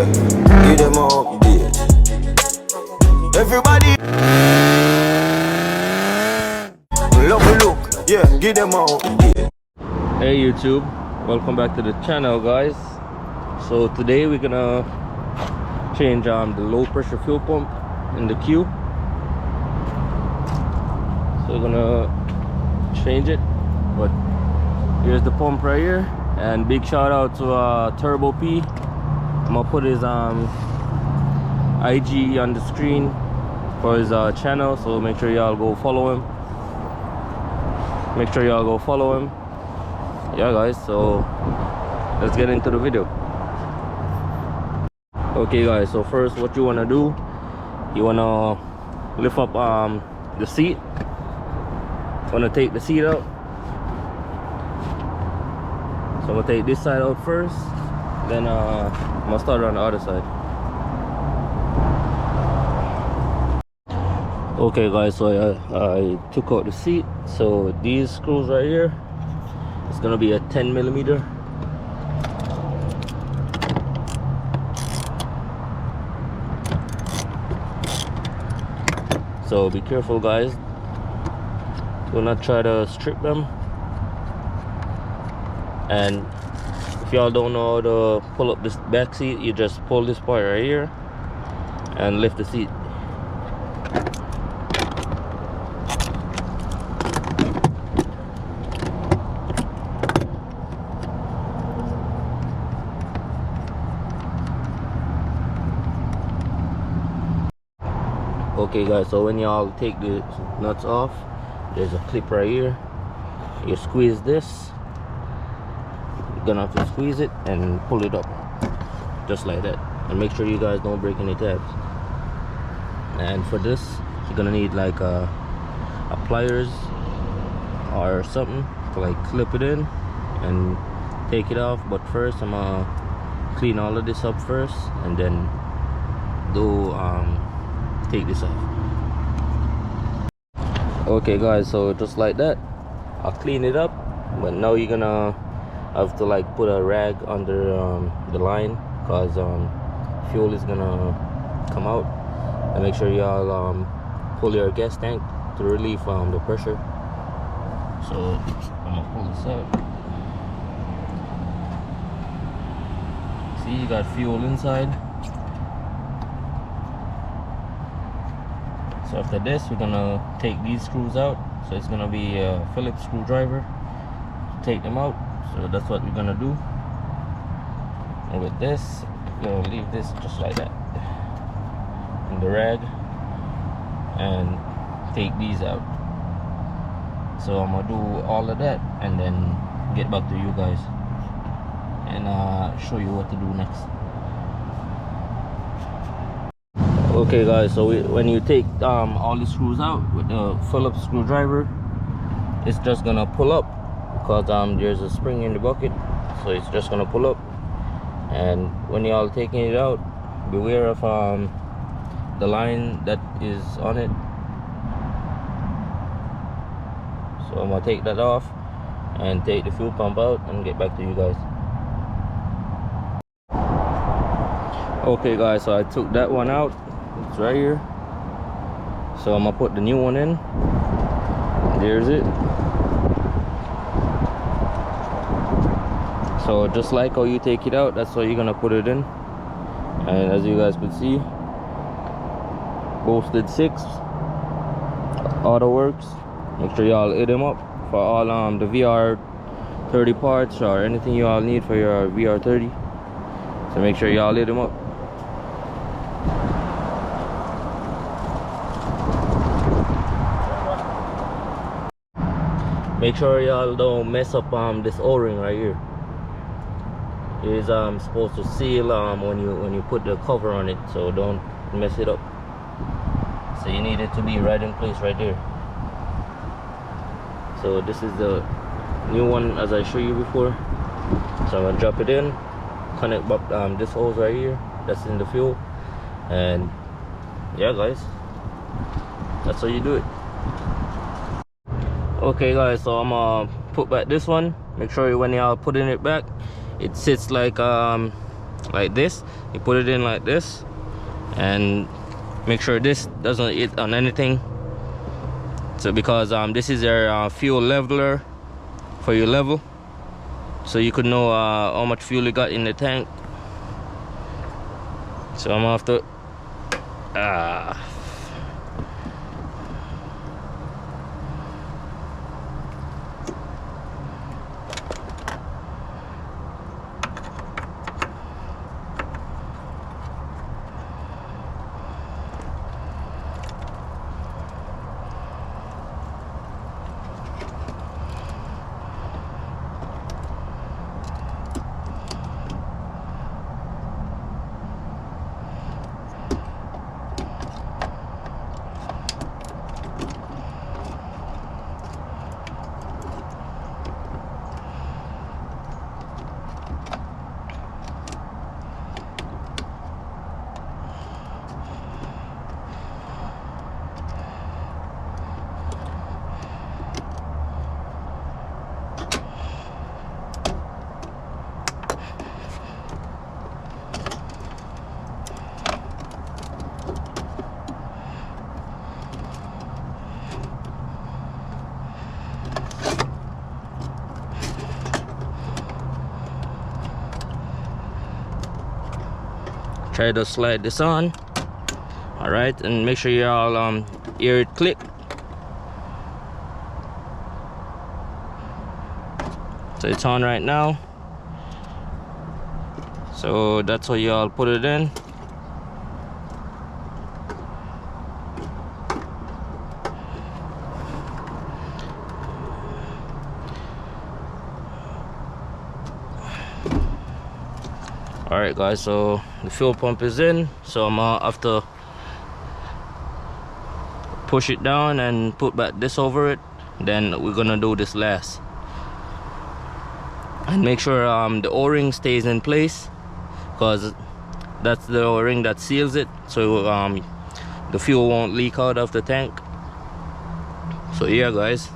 give them a update. Everybody love a look, yeah, give them a update. Hey YouTube, welcome back to the channel guys. So today we're gonna change the low pressure fuel pump in the Q. So we're gonna change it, but here's the pump right here. And big shout out to Turbo P. I'm gonna put his IG on the screen for his channel, so make sure y'all go follow him. Yeah guys, so let's get into the video. Okay guys, so first what you want to do, you want to lift up the seat. Want to take the seat out. So I'm gonna take this side out first, then I'm gonna start on the other side. Okay guys, so I took out the seat. So these screws right here, it's gonna be a 10mm. So be careful guys, do not try to strip them. And if y'all don't know how to pull up this back seat, you just pull this part right here and lift the seat. Okay guys, so when y'all take the nuts off, there's a clip right here. You squeeze this. You're gonna have to squeeze it and pull it up just like that, and make sure you guys don't break any tabs. And for this you're gonna need like a pliers or something to like clip it in and take it off. But first I'm gonna clean all of this up first, and then do take this off. Okay guys, so just like that I'll clean it up, but now you're gonna have to like put a rag under the line, because fuel is gonna come out. And make sure y'all pull your gas tank to relieve the pressure. So I'm gonna pull this out. See, you got fuel inside. So after this we're gonna take these screws out. So it's gonna be a Phillips screwdriver to take them out. So that's what we're gonna do. And with this, we're gonna leave this just like that in the rag and take these out. So I'm gonna do all of that and then get back to you guys and show you what to do next. Okay guys, so when you take all the screws out with the Phillips screwdriver, it's just gonna pull up, because there's a spring in the bucket, so it's just gonna pull up. And when y'all taking it out, beware of the line that is on it. So I'm gonna take that off and take the fuel pump out and get back to you guys. Okay guys, so I took that one out. It's right here. So I'm gonna put the new one in. There's it. So just like how you take it out, that's how you're gonna put it in. And as you guys could see, posted 6 auto works. Make sure y'all hit them up for all the VR30 parts or anything you all need for your VR30. So make sure y'all hit them up. Make sure y'all don't mess up this O-ring right here. It is supposed to seal when you put the cover on it, so don't mess it up. So you need it to be right in place right there. So this is the new one as I showed you before. So I'm gonna drop it in, connect up this hose right here that's in the fuel, and yeah guys, that's how you do it. Okay guys, so I'm gonna put back this one. Make sure when y'all putting it back, it sits like like this. You put it in like this, and make sure this doesn't hit on anything. So because this is your fuel leveler for your level, so you could know how much fuel you got in the tank. So I'm gonna have to try to slide this on. All right, and make sure you all hear it click. So it's on right now. So that's how you all put it in. All right guys, so the fuel pump is in, so I'm gonna have to push it down and put back this over it. Then we're gonna do this last, and make sure the o-ring stays in place, because that's the o-ring that seals it, so the fuel won't leak out of the tank. So yeah guys,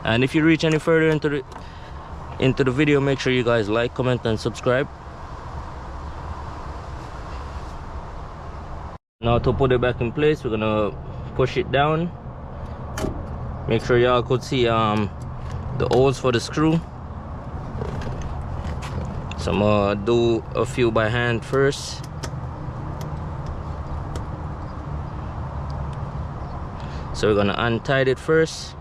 and if you reach any further into the video, make sure you guys like, comment and subscribe. Now to put it back in place, we're gonna push it down. Make sure y'all could see the holes for the screw. So I'm gonna do a few by hand first. So we're gonna untie it first.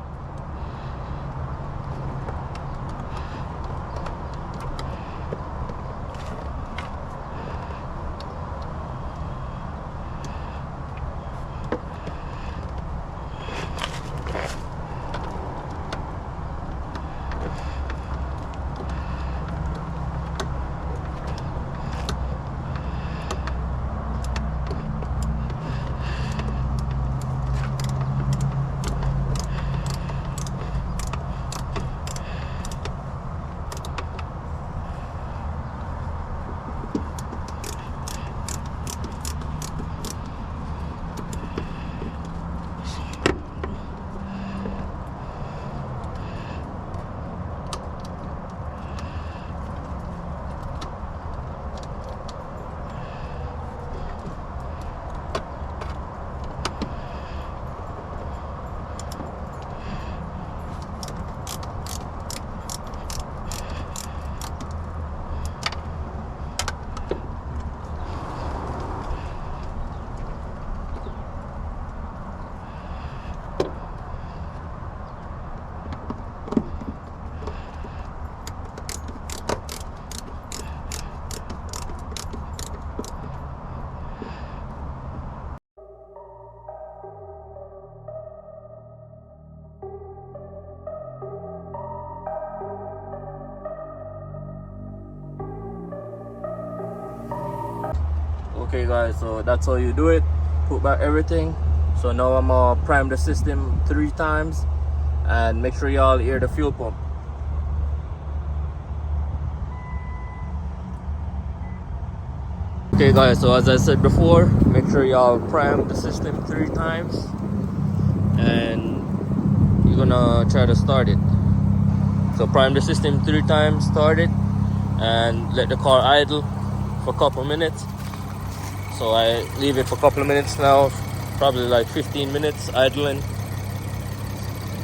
Okay guys, so that's how you do it. Put back everything. So now I'm gonna prime the system 3 times, and make sure y'all hear the fuel pump. Okay guys, so as I said before, make sure y'all prime the system 3 times, and you're gonna try to start it. So prime the system 3 times, start it, and let the car idle. for a couple minutes. So I leave it for a couple of minutes now, probably like 15 minutes idling,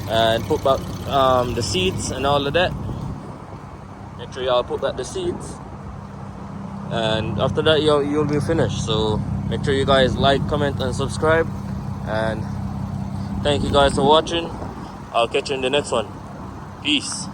and put back the seats and all of that. Make sure y'all put back the seats, and after that you'll be finished. So make sure you guys like, comment and subscribe, and thank you guys for watching. I'll catch you in the next one. Peace.